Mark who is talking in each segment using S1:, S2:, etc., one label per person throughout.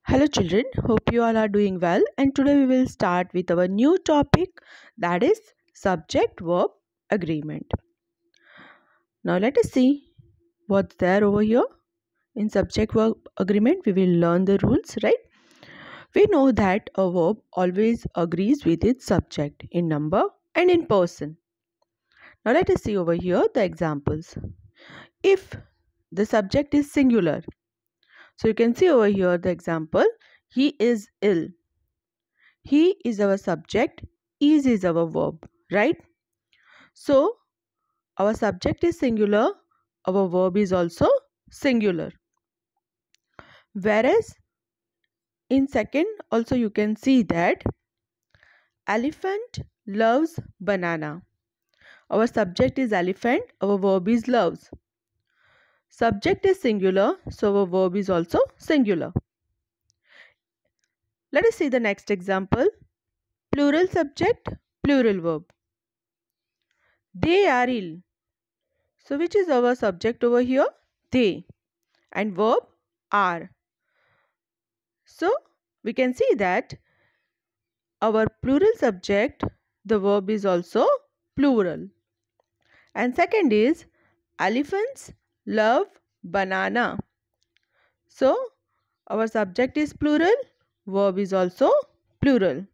S1: Hello, children. Hope you all are doing well. And today we will start with our new topic, that is subject verb agreement. Now, let us see what's there over here. In subject verb agreement, we will learn the rules, right? We know that a verb always agrees with its subject in number and in person. Now, let us see over here the examples. If the subject is singular, so you can see over here the example, he is ill. He is our subject, is our verb, right? So, our subject is singular, our verb is also singular. Whereas, in second, also you can see that elephant loves banana. Our subject is elephant, our verb is loves. Subject is singular, so our verb is also singular. Let us see the next example. Plural subject, plural verb. They are ill. So which is our subject over here? They. And verb are. So we can see that our plural subject, the verb is also plural. And second is elephants love banana. So our subject is plural, verb is also plural.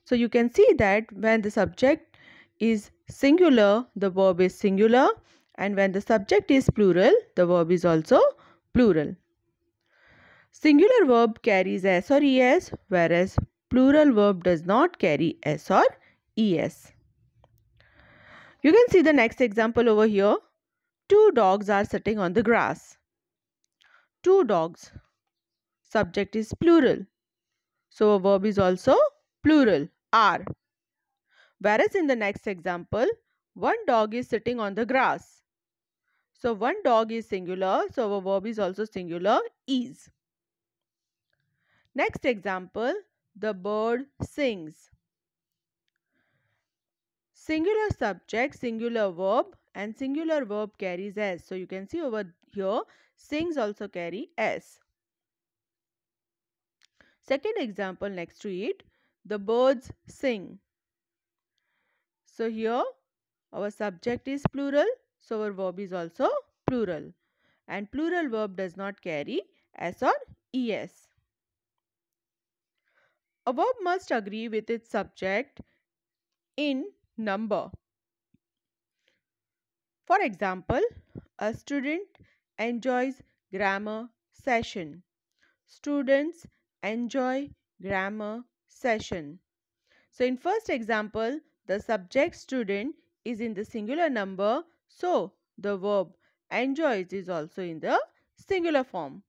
S1: So you can see that when the subject is singular, the verb is singular, and when the subject is plural, the verb is also plural. Singular verb carries s or es, whereas plural verb does not carry s or es. You can see the next example over here. Two dogs are sitting on the grass. Two dogs. Subject is plural. So a verb is also plural, are. Whereas in the next example, one dog is sitting on the grass. So one dog is singular, so our verb is also singular, is. Next example, the bird sings. Singular subject, singular verb, and singular verb carries s. So you can see over here, sings also carry s. Second example next to it, the birds sing. So here our subject is plural, so our verb is also plural. And plural verb does not carry s or es. A verb must agree with its subject in number. For example, a student enjoys grammar session. Students enjoy grammar session. So in first example, the subject student is in the singular number, so the verb enjoys is also in the singular form.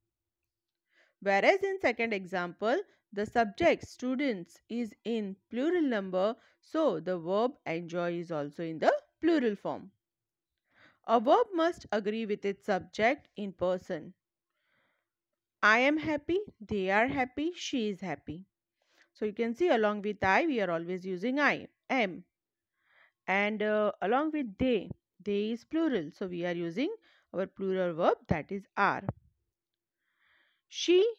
S1: Whereas in second example, the subject students is in plural number, so the verb enjoy is also in the plural form. A verb must agree with its subject in person. I am happy, they are happy, she is happy. So you can see along with I, we are always using I, am. And along with they is plural. So we are using our plural verb, that is are. She,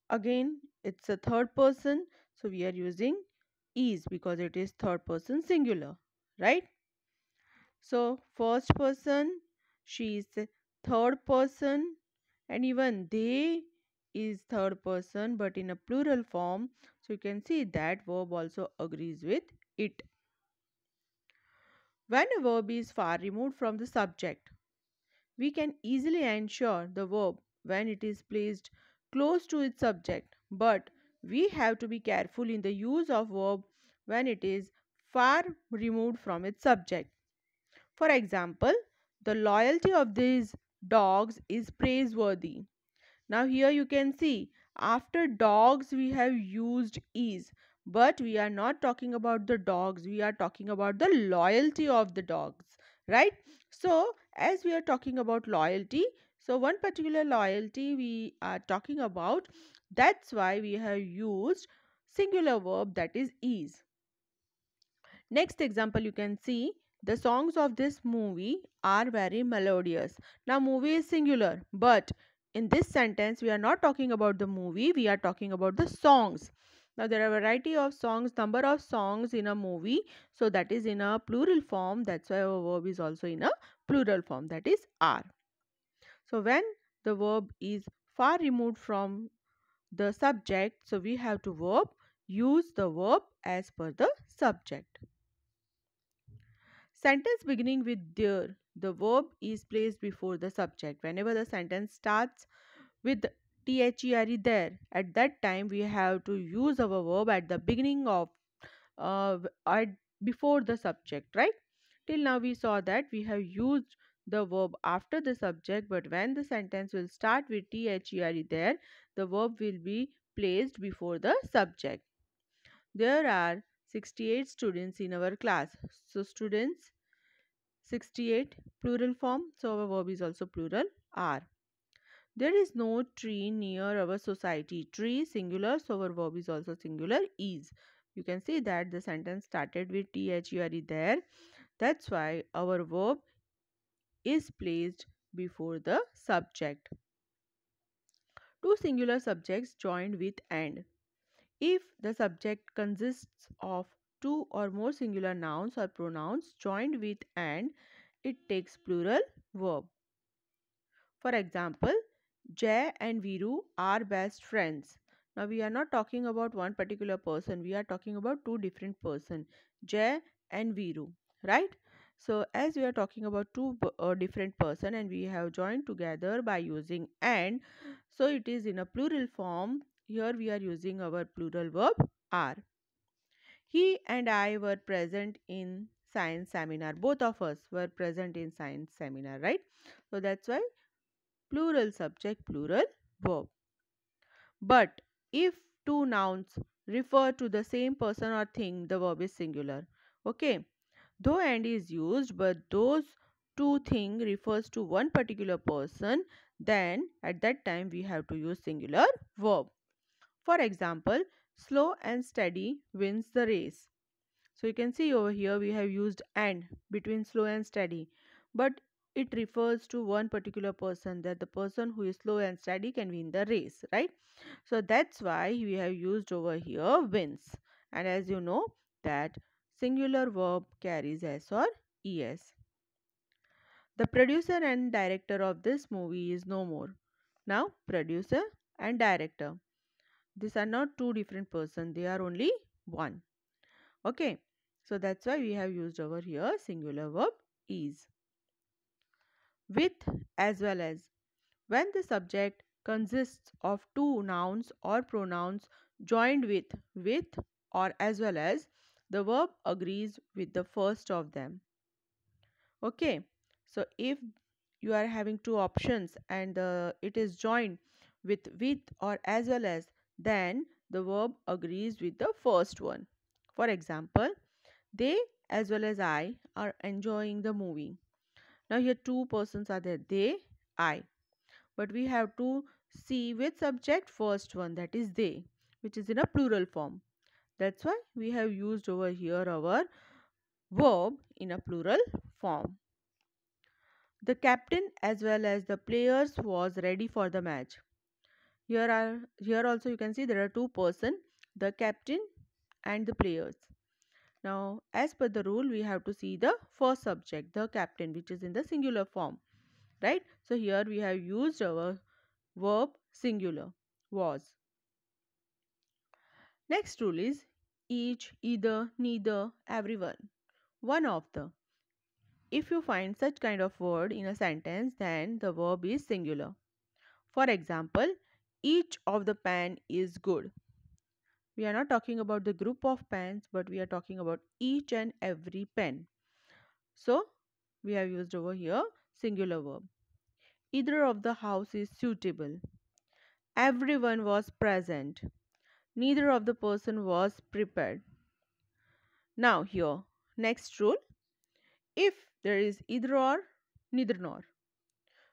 S1: again, it's a third person. So we are using is because it is third person singular, right? So first person, she is third person, and even they is third person but in a plural form. So you can see that verb also agrees with it. When a verb is far removed from the subject, we can easily ensure the verb when it is placed close to its subject, but we have to be careful in the use of verb when it is far removed from its subject. For example, the loyalty of these dogs is praiseworthy. Now here you can see after dogs we have used is, but we are not talking about the dogs, we are talking about the loyalty of the dogs, right? So as we are talking about loyalty, so one particular loyalty we are talking about, that's why we have used singular verb, that is. Next example, you can see the songs of this movie are very melodious. Now movie is singular, but in this sentence we are not talking about the movie, we are talking about the songs. Now there are a variety of songs, number of songs in a movie, so that is in a plural form. That's why our verb is also in a plural form, that is are. So when the verb is far removed from the subject, so we have to use the verb as per the subject. Sentence beginning with there, the verb is placed before the subject. Whenever the sentence starts with there, there, at that time we have to use our verb at the beginning of at before the subject, right? Till now we saw that we have used the verb after the subject, but when the sentence will start with there, the verb will be placed before the subject. There are 68 students in our class. So students 68 plural form, so our verb is also plural are. There is no tree near our society. Tree singular, so our verb is also singular is. You can see that the sentence started with there. That's why our verb is placed before the subject. Two singular subjects joined with and. If the subject consists of two or more singular nouns or pronouns joined with and, it takes plural verb. For example, Jay and Viru are best friends. Now we are not talking about one particular person, we are talking about two different persons, Jay and Viru, right? So as we are talking about two different person and we have joined together by using and, so it is in a plural form. Here we are using our plural verb are. He and I were present in science seminar. Both of us were present in science seminar, right? So that's why plural subject, plural verb. But if two nouns refer to the same person or thing, the verb is singular. Okay. Though and is used, but those two thing refers to one particular person, then at that time we have to use singular verb. For example, slow and steady wins the race. So you can see over here we have used and between slow and steady, but it refers to one particular person, that the person who is slow and steady can win the race, right? So that's why we have used over here wins. And as you know that singular verb carries s or es. The producer and director of this movie is no more. Now producer and director, these are not two different persons, they are only one. Okay, so that's why we have used over here singular verb is. With as well as. When the subject consists of two nouns or pronouns joined with or as well as, the verb agrees with the first of them. Okay, so if you are having two options and it is joined with or as well as, then the verb agrees with the first one. For example, they as well as I are enjoying the movie. Now here two persons are there, they, I. But we have to see which subject first one, that is they, which is in a plural form. That's why we have used over here our verb in a plural form. The captain as well as the players was ready for the match. Here also you can see there are two persons, the captain and the players. Now as per the rule we have to see the first subject, the captain, which is in the singular form, right? So here we have used our verb singular was. Next rule is each, either, neither, everyone, one of the. If you find such kind of word in a sentence, then the verb is singular. For example, each of the pen is good. We are not talking about the group of pens, but we are talking about each and every pen. So we have used over here singular verb. Either of the house is suitable. Everyone was present. Neither of the person was prepared. Now here, next rule. If there is either or, neither nor.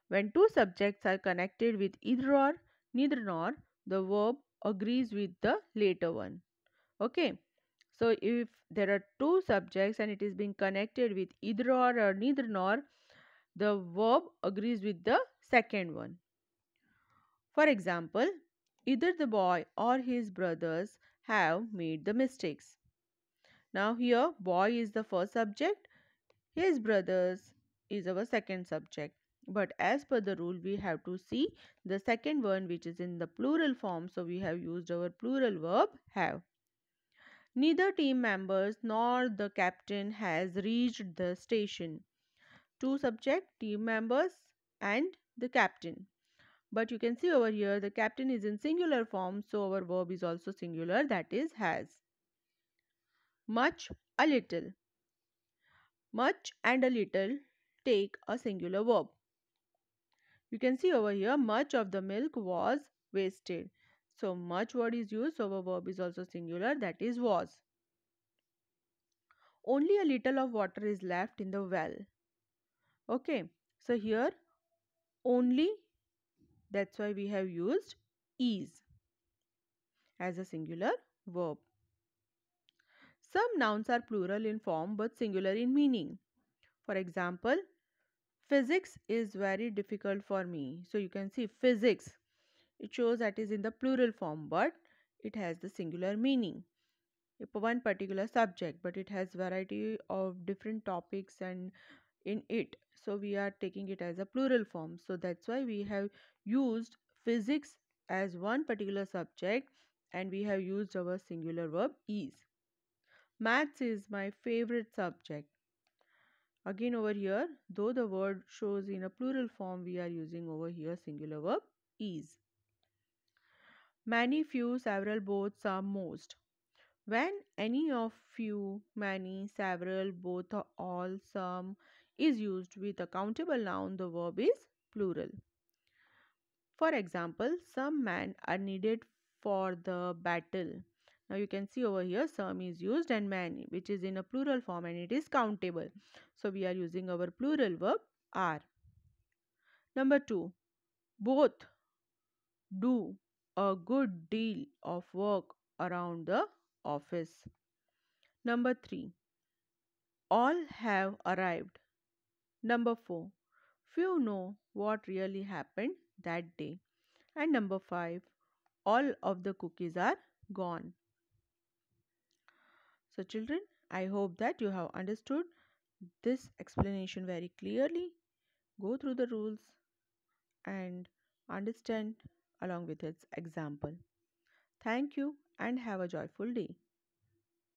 S1: When two subjects are connected with either or, neither nor, the verb agrees with the later one. Okay. So if there are two subjects and it is being connected with either or neither nor, the verb agrees with the second one. For example, either the boy or his brothers have made the mistakes. Now here boy is the first subject, his brothers is our second subject. But as per the rule we have to see the second one which is in the plural form, so we have used our plural verb have. Neither team members nor the captain has reached the station. Two subject, team members and the captain. But you can see over here the captain is in singular form, so our verb is also singular, that is has. Much, a little. Much and a little take a singular verb. You can see over here much of the milk was wasted. So much word is used, so our verb is also singular, that is was. Only a little of water is left in the well. Okay, so here only, that's why we have used is as a singular verb. Some nouns are plural in form but singular in meaning. For example, physics is very difficult for me. So you can see physics. It shows that is in the plural form but it has the singular meaning. One particular subject but it has variety of different topics and in it. So we are taking it as a plural form. So that's why we have used physics as one particular subject and we have used our singular verb is. Maths is my favorite subject. Again over here, though the word shows in a plural form, we are using over here singular verb is. Many, few, several, both, some, most. When any of, few, many, several, both, or all, some is used with a countable noun, the verb is plural. For example, some men are needed for the battle. Now you can see over here some is used and many, which is in a plural form and it is countable. So we are using our plural verb are. Number 2, both do a good deal of work around the office. Number 3, all have arrived. Number 4, few know what really happened that day. And number 5, all of the cookies are gone. So children, I hope that you have understood this explanation very clearly. Go through the rules and understand along with its example. Thank you and have a joyful day.